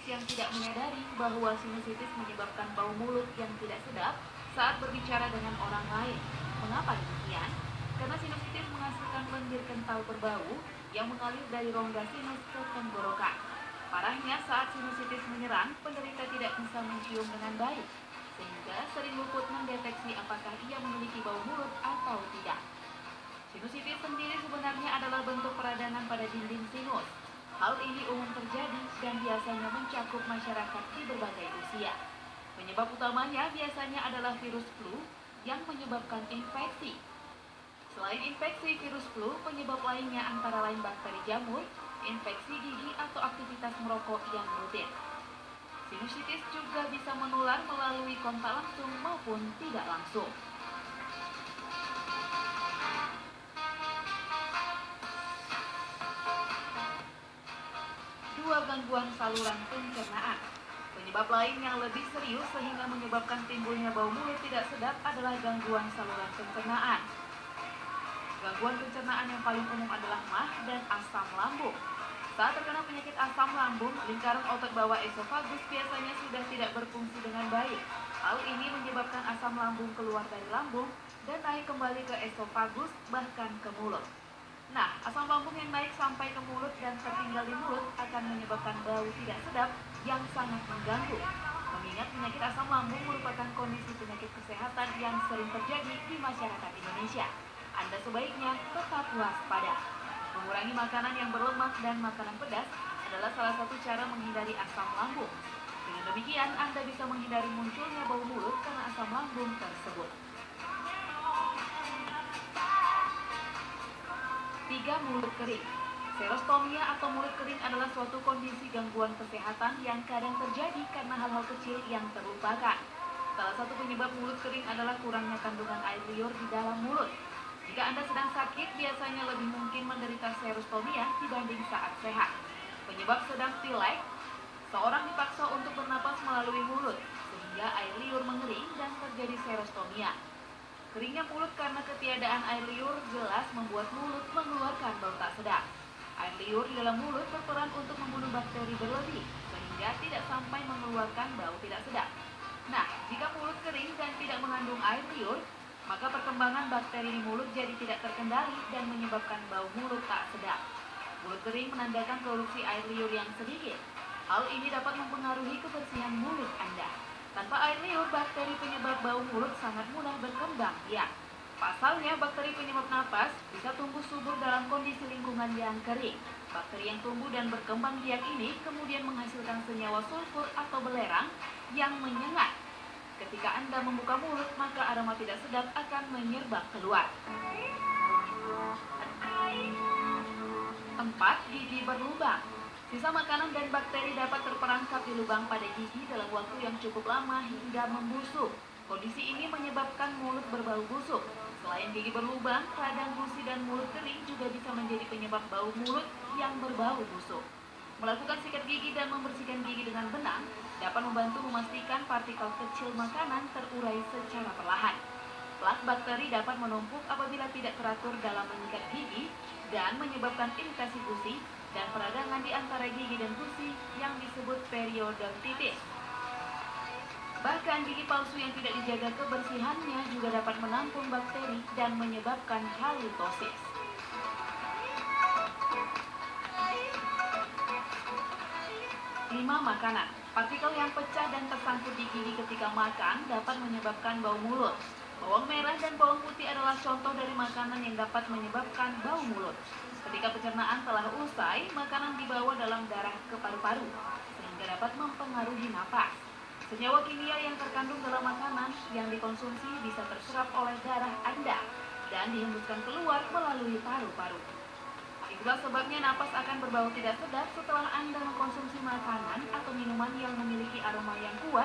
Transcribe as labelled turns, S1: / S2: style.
S1: yang tidak menyadari bahwa sinusitis menyebabkan bau mulut yang tidak sedap saat berbicara dengan orang lain. Mengapa demikian? Karena sinusitis menghasilkan lendir kental berbau yang mengalir dari rongga sinus ke tenggorokan. Parahnya, saat sinusitis menyerang, penderita tidak bisa mencium dengan baik, sehingga sering luput mendeteksi apakah ia memiliki bau mulut atau tidak. Sinusitis sendiri sebenarnya adalah bentuk peradangan pada dinding sinus. Hal ini umum terjadi dan biasanya mencakup masyarakat di berbagai usia. Penyebab utamanya biasanya adalah virus flu yang menyebabkan infeksi. Selain infeksi virus flu, penyebab lainnya antara lain bakteri jamur, infeksi gigi, atau aktivitas merokok yang rutin. Sinusitis juga bisa menular melalui kontak langsung maupun tidak langsung. Gangguan saluran pencernaan. Penyebab lain yang lebih serius sehingga menyebabkan timbulnya bau mulut tidak sedap adalah gangguan saluran pencernaan. Gangguan pencernaan yang paling umum adalah MAH dan asam lambung. Saat terkena penyakit asam lambung, lingkaran otot bawah esofagus biasanya sudah tidak berfungsi dengan baik. Hal ini menyebabkan asam lambung keluar dari lambung dan naik kembali ke esofagus, bahkan ke mulut. Nah, asam lambung yang naik sampai ke mulut dan tertinggal di mulut akan menyebabkan bau tidak sedap yang sangat mengganggu. Mengingat penyakit asam lambung merupakan kondisi penyakit kesehatan yang sering terjadi di masyarakat Indonesia, Anda sebaiknya tetap waspada. Mengurangi makanan yang berlemak dan makanan pedas adalah salah satu cara menghindari asam lambung. Dengan demikian, Anda bisa menghindari munculnya bau mulut karena asam lambung tersebut. 3. Mulut kering. Serostomia atau mulut kering adalah suatu kondisi gangguan kesehatan yang kadang terjadi karena hal-hal kecil yang terlupakan. Salah satu penyebab mulut kering adalah kurangnya kandungan air liur di dalam mulut. Jika Anda sedang sakit, biasanya lebih mungkin menderita serostomia dibanding saat sehat. Penyebab sedang pilek, seorang dipaksa untuk bernapas melalui mulut, sehingga air liur mengering dan terjadi serostomia. Keringnya mulut karena ketiadaan air liur jelas membuat mulut mengeluarkan bau tak sedap. Air liur di dalam mulut berperan untuk membunuh bakteri berlebih, sehingga tidak sampai mengeluarkan bau tidak sedap. Nah, jika mulut kering dan tidak mengandung air liur, maka perkembangan bakteri di mulut jadi tidak terkendali dan menyebabkan bau mulut tak sedap. Mulut kering menandakan produksi air liur yang sedikit. Hal ini dapat mempengaruhi kebersihan mulut Anda. Tanpa air liur, bakteri penyebab bau mulut sangat mudah berkembang biak. Pasalnya, bakteri penyebab napas bisa tumbuh subur dalam kondisi lingkungan yang kering. Bakteri yang tumbuh dan berkembang biak ini kemudian menghasilkan senyawa sulfur atau belerang yang menyengat. Ketika Anda membuka mulut, maka aroma tidak sedap akan menyerbat keluar. 4. Gigi berlubang. Sisa makanan dan bakteri dapat terperangkap di lubang pada gigi dalam waktu yang cukup lama hingga membusuk. Kondisi ini menyebabkan mulut berbau busuk. Selain gigi berlubang, radang gusi dan mulut kering juga bisa menjadi penyebab bau mulut yang berbau busuk. Melakukan sikat gigi dan membersihkan gigi dengan benang dapat membantu memastikan partikel kecil makanan terurai secara perlahan. Plak bakteri dapat menumpuk apabila tidak teratur dalam menyikat gigi dan menyebabkan iritasi gusi dan peradangan di antara gigi dan gusi yang disebut periodontitis. Bahkan gigi palsu yang tidak dijaga kebersihannya juga dapat menampung bakteri dan menyebabkan halitosis. 5. Makanan. Partikel yang pecah dan tersangkut di gigi ketika makan dapat menyebabkan bau mulut. Bawang merah dan bawang putih adalah contoh dari makanan yang dapat menyebabkan bau mulut. Ketika pencernaan telah usai, makanan dibawa dalam darah ke paru-paru, sehingga dapat mempengaruhi napas. Senyawa kimia yang terkandung dalam makanan yang dikonsumsi bisa terserap oleh darah Anda dan dihembuskan keluar melalui paru-paru. Itulah sebabnya napas akan berbau tidak sedap setelah Anda mengkonsumsi makanan atau minuman yang memiliki aroma yang kuat